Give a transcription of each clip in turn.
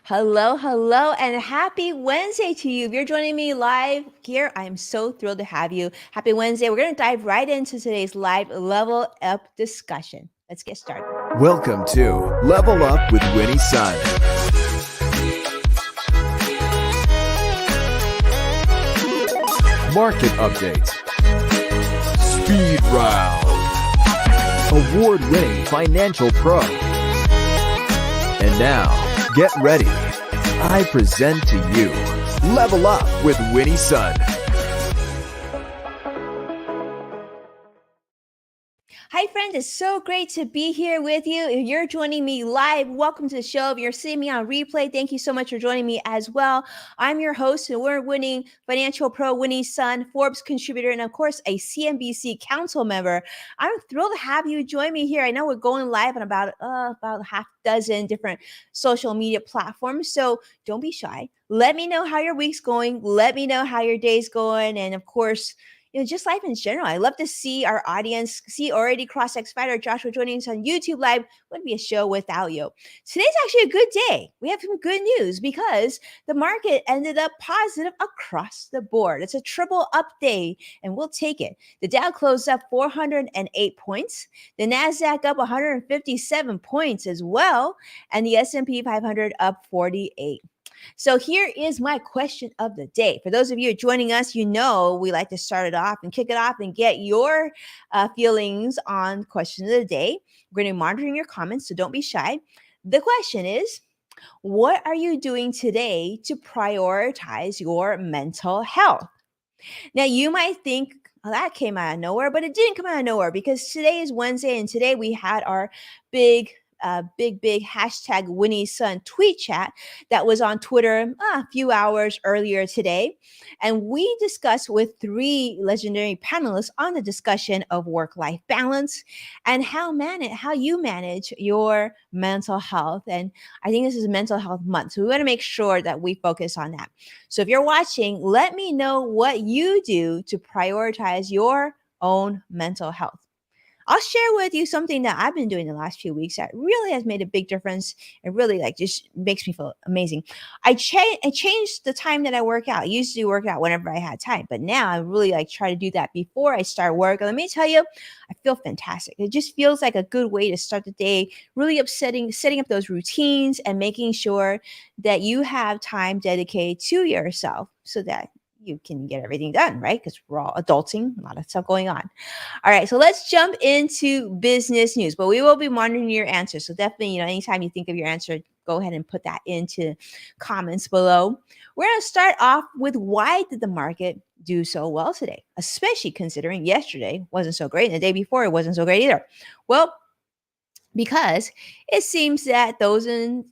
Hello, hello, and happy Wednesday to you. If you're joining me live here, I'm so thrilled to have you. Happy Wednesday. We're going to dive right into today's live level up discussion. Let's get started. Welcome to Level Up with Winnie Sun. Market updates. Speed round. Award-winning financial pro. And now, get ready. I present to you Level Up with Winnie Sun. Hi, friends. It's so great to be here with you. If you're joining me live, welcome to the show. If you're seeing me on replay, thank you so much for joining me as well. I'm your host, and we're winning financial pro Winnie Sun, Forbes contributor, and of course, a CNBC council member. I'm thrilled to have you join me here. I know we're going live on about half dozen different social media platforms, so don't be shy. Let me know how your week's going. Let me know how your day's going, and of course, just life in general. I love to see our audience, see already Cross-X Fighter Joshua joining us on YouTube Live. Wouldn't be a show without you. Today's actually a good day. We have some good news because the market ended up positive across the board. It's a triple up day, and we'll take it. The Dow closed up 408 points. The NASDAQ up 157 points as well, and the S&P 500 up 48. So here is my question of the day. For those of you joining us, you know we like to start it off and kick it off and get your feelings on question of the day. We're going to be monitoring your comments, so don't be shy. The question is, what are you doing today to prioritize your mental health? Now, you might think, oh, that came out of nowhere, but it didn't come out of nowhere because today is Wednesday, and today we had our big hashtag Winnie Sun tweet chat that was on Twitter a few hours earlier today. And we discussed with three legendary panelists on the discussion of work-life balance and how you manage your mental health. And I think this is mental health month. So we want to make sure that we focus on that. So if you're watching, let me know what you do to prioritize your own mental health. I'll share with you something that I've been doing the last few weeks that really has made a big difference. It really just makes me feel amazing. I changed the time that I work out. I used to work out whenever I had time, but now I really try to do that before I start work. And let me tell you, I feel fantastic. It just feels like a good way to start the day, really setting up those routines and making sure that you have time dedicated to yourself so that you can get everything done, right? Because we're all adulting, a lot of stuff going on. All right, so let's jump into business news, but we will be monitoring your answers. So definitely, anytime you think of your answer, go ahead and put that into comments below. We're going to start off with why did the market do so well today, especially considering yesterday wasn't so great and the day before it wasn't so great either. Well, because it seems that those in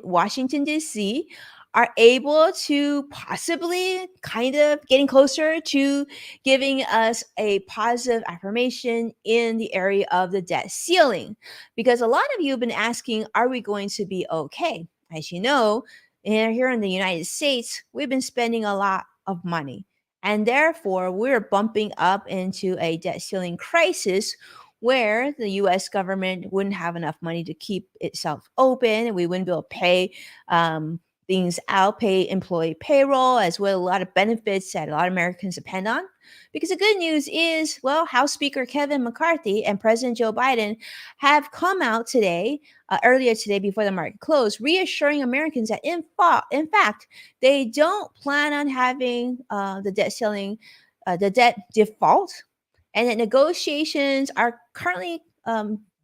Washington D.C. are able to possibly kind of getting closer to giving us a positive affirmation in the area of the debt ceiling. Because a lot of you have been asking, are we going to be okay? As you know, here in the United States, we've been spending a lot of money. And therefore, we're bumping up into a debt ceiling crisis where the US government wouldn't have enough money to keep itself open, and we wouldn't be able to pay things out, pay employee payroll, as well as a lot of benefits that a lot of Americans depend on. Because the good news is, well, House Speaker Kevin McCarthy and President Joe Biden have come out today, earlier today before the market closed, reassuring Americans that in fact, they don't plan on having the debt ceiling, the debt default, and that negotiations are currently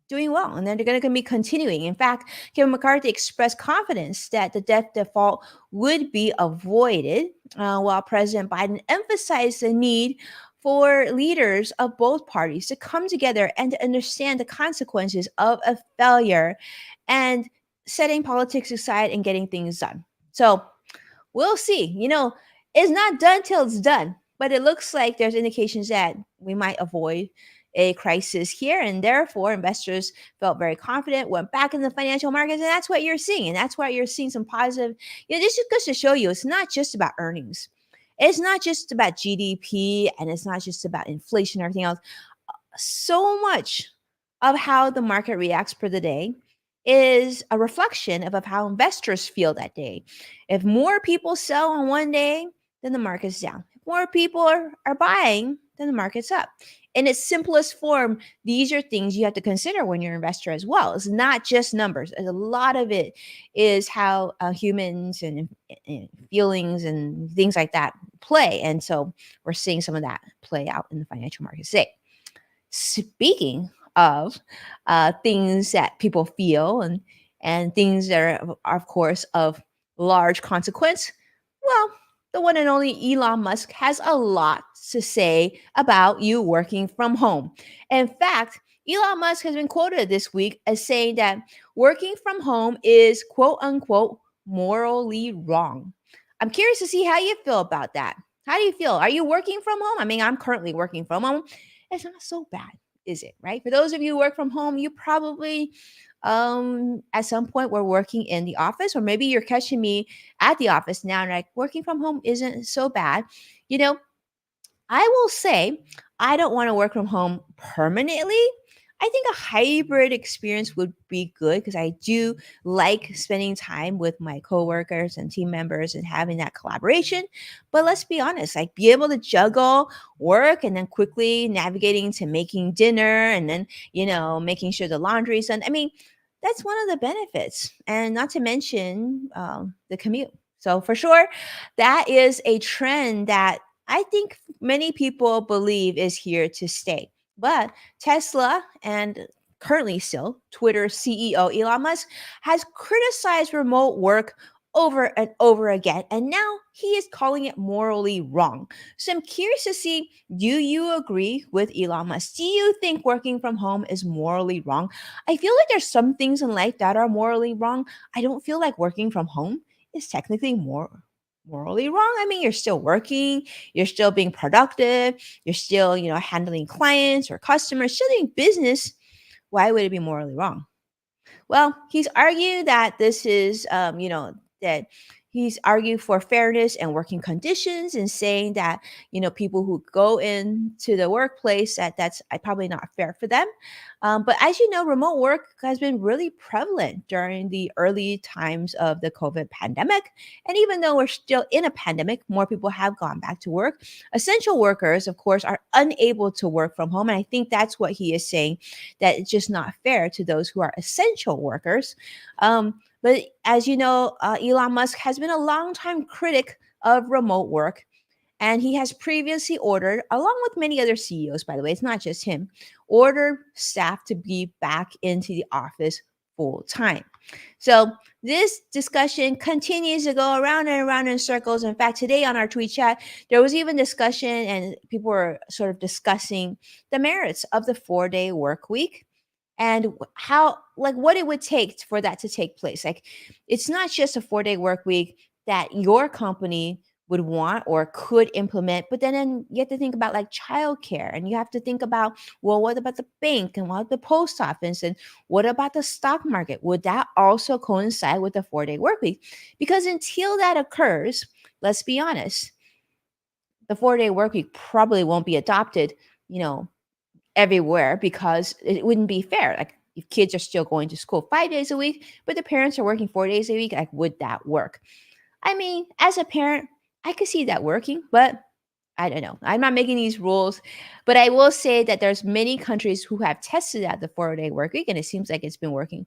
doing well, and they're going to be continuing. In fact, Kevin McCarthy expressed confidence that the debt default would be avoided, while President Biden emphasized the need for leaders of both parties to come together and to understand the consequences of a failure and setting politics aside and getting things done. So we'll see. It's not done till it's done, but it looks like there's indications that we might avoid a crisis here, and therefore investors felt very confident, went back in the financial markets, and that's what you're seeing. And that's why you're seeing some positive. This just goes to show you it's not just about earnings. It's not just about GDP, and it's not just about inflation and everything else. So much of how the market reacts for the day is a reflection of how investors feel that day. If more people sell on one day, then the market's down. If more people are buying, then the market's up. In its simplest form, these are things you have to consider when you're an investor as well. It's not just numbers. A lot of it is how humans and feelings and things like that play. And so we're seeing some of that play out in the financial markets today. Speaking of things that people feel and things that are of course of large consequence, well, the one and only Elon Musk has a lot to say about you working from home. In fact, Elon Musk has been quoted this week as saying that working from home is quote unquote morally wrong. I'm curious to see how you feel about that. How do you feel? Are you working from home? I mean, I'm currently working from home. It's not so bad, is it? Right? For those of you who work from home, you probably at some point were working in the office, or maybe you're catching me at the office now and like working from home isn't so bad. You know, I will say I don't want to work from home permanently. I think a hybrid experience would be good because I do like spending time with my coworkers and team members and having that collaboration. But let's be honest, like be able to juggle work and then quickly navigating to making dinner and then, making sure the laundry's done. I mean, that's one of the benefits. And not to mention the commute. So for sure, that is a trend that I think many people believe is here to stay. But Tesla and currently still Twitter CEO Elon Musk has criticized remote work over and over again. And now he is calling it morally wrong. So I'm curious to see, do you agree with Elon Musk? Do you think working from home is morally wrong? I feel like there's some things in life that are morally wrong. I don't feel like working from home is technically morally wrong. I mean, you're still working, you're still being productive, you're still, handling clients or customers, still doing business. Why would it be morally wrong? Well, he's argued that this is, that he's argued for fairness and working conditions and saying that, people who go into the workplace, that's probably not fair for them. But as you know, remote work has been really prevalent during the early times of the COVID pandemic. And even though we're still in a pandemic, more people have gone back to work. Essential workers, of course, are unable to work from home. And I think that's what he is saying, that it's just not fair to those who are essential workers. But as you know, Elon Musk has been a longtime critic of remote work. And he has previously ordered, along with many other CEOs, by the way, it's not just him, ordered staff to be back into the office full time. So this discussion continues to go around and around in circles. In fact, today on our tweet chat, there was even discussion and people were sort of discussing the merits of the 4-day work week and how, like, what it would take for that to take place. Like, it's not just a 4-day work week that your company would want or could implement, but then you have to think about like childcare, and you have to think about, well, what about the bank and what about the post office, and what about the stock market? Would that also coincide with the 4-day work week? Because until that occurs, let's be honest, the 4-day work week probably won't be adopted, you know, everywhere, because it wouldn't be fair. Like, if kids are still going to school 5 days a week, but the parents are working 4 days a week, like, would that work? I mean, as a parent, I could see that working, but I don't know. I'm not making these rules, but I will say that there's many countries who have tested out the 4-day work week, and it seems like it's been working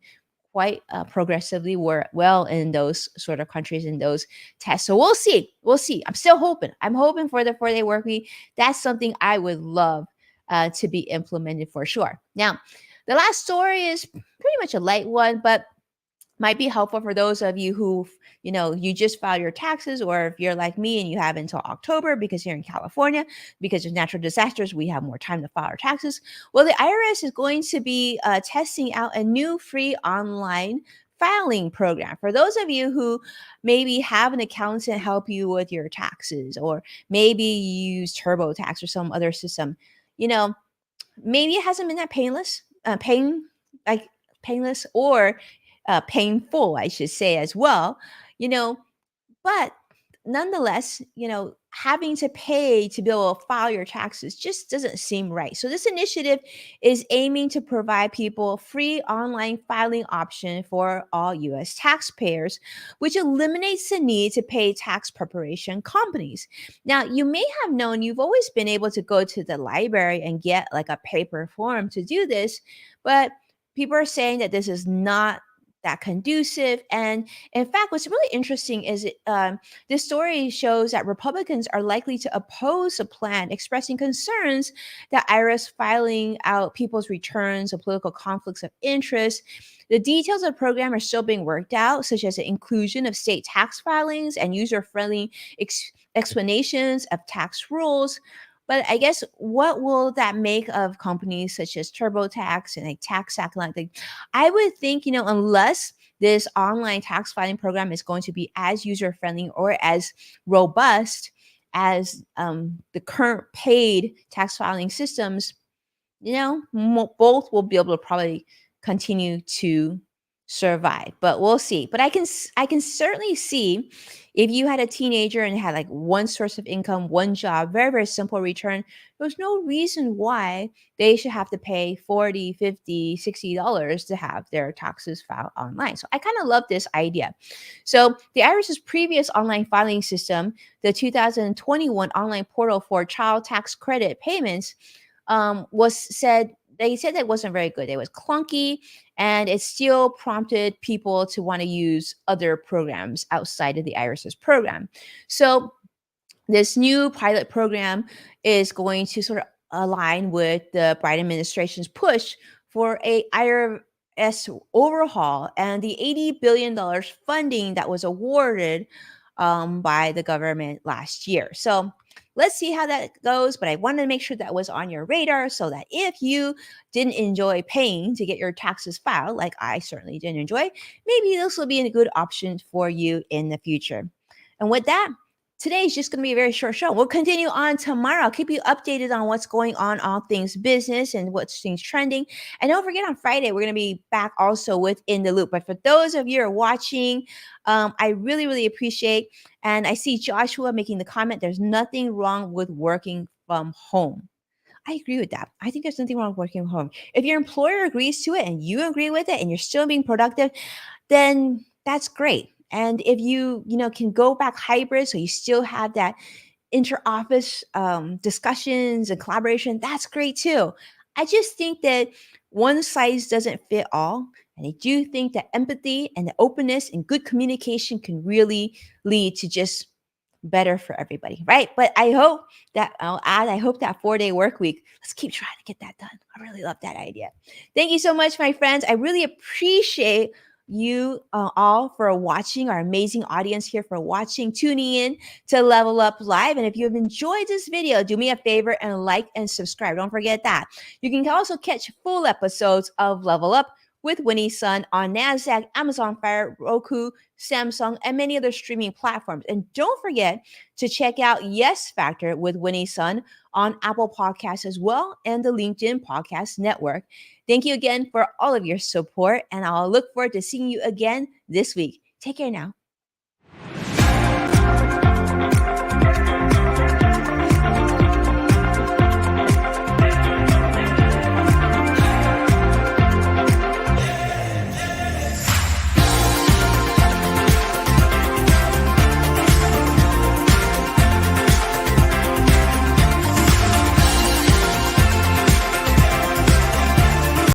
quite progressively well in those sort of countries in those tests. So we'll see. We'll see. I'm still hoping. I'm hoping for the 4-day work week. That's something I would love to be implemented for sure. Now, the last story is pretty much a light one, but might be helpful for those of you who, you just filed your taxes, or if you're like me and you have until October, because here in California, because of natural disasters, we have more time to file our taxes. Well, the IRS is going to be testing out a new free online filing program for those of you who maybe have an accountant help you with your taxes, or maybe you use TurboTax or some other system. Maybe it hasn't been that painless, or painful, I should say, as well. you know but nonetheless, having to pay to be able to file your taxes just doesn't seem right. So this initiative is aiming to provide people a free online filing option for all US taxpayers, which eliminates the need to pay tax preparation companies. Now, you may have known you've always been able to go to the library and get like a paper form to do this, but people are saying that this is not that conducive. And in fact, what's really interesting is this story shows that Republicans are likely to oppose a plan, expressing concerns that IRS filing out people's returns of political conflicts of interest. The details of the program are still being worked out, such as the inclusion of state tax filings and user-friendly explanations of tax rules. But I guess what will that make of companies such as TurboTax and like TaxAct? Like, I would think, unless this online tax filing program is going to be as user friendly or as robust as the current paid tax filing systems, both will be able to probably continue to survive, but we'll see. But I can certainly see if you had a teenager and had like one source of income, one job, very, very simple return, there's no reason why they should have to pay 40, 50, $60 to have their taxes filed online. So I kind of love this idea. So the IRS's previous online filing system, the 2021 online portal for child tax credit payments, they said that wasn't very good. It was clunky, and it still prompted people to want to use other programs outside of the IRS's program. So this new pilot program is going to sort of align with the Biden administration's push for a IRS overhaul and the $80 billion funding that was awarded by the government last year. So let's see how that goes. But I wanted to make sure that was on your radar so that if you didn't enjoy paying to get your taxes filed, like I certainly didn't enjoy, maybe this will be a good option for you in the future. And with that, today is just going to be a very short show. We'll continue on tomorrow. I'll keep you updated on what's going on, all things business and what's things trending. And don't forget, on Friday, we're going to be back also with In the Loop. But for those of you who are watching, I really, really appreciate, and I see Joshua making the comment, there's nothing wrong with working from home. I agree with that. I think there's nothing wrong with working from home. If your employer agrees to it and you agree with it and you're still being productive, then that's great. And if you can go back hybrid, so you still have that inter-office discussions and collaboration, that's great too. I just think that one size doesn't fit all. And I do think that empathy and the openness and good communication can really lead to just better for everybody, right? But I hope that 4-day work week, let's keep trying to get that done. I really love that idea. Thank you so much, my friends. I really appreciate you all for watching, our amazing audience here for watching, tuning in to Level Up Live. And if you have enjoyed this video, do me a favor and like and subscribe. Don't forget that. You can also catch full episodes of Level Up with Winnie Sun on NASDAQ, Amazon Fire, Roku, Samsung, and many other streaming platforms. And don't forget to check out Yes Factor with Winnie Sun on Apple Podcasts as well and the LinkedIn Podcast Network. Thank you again for all of your support, and I'll look forward to seeing you again this week. Take care now.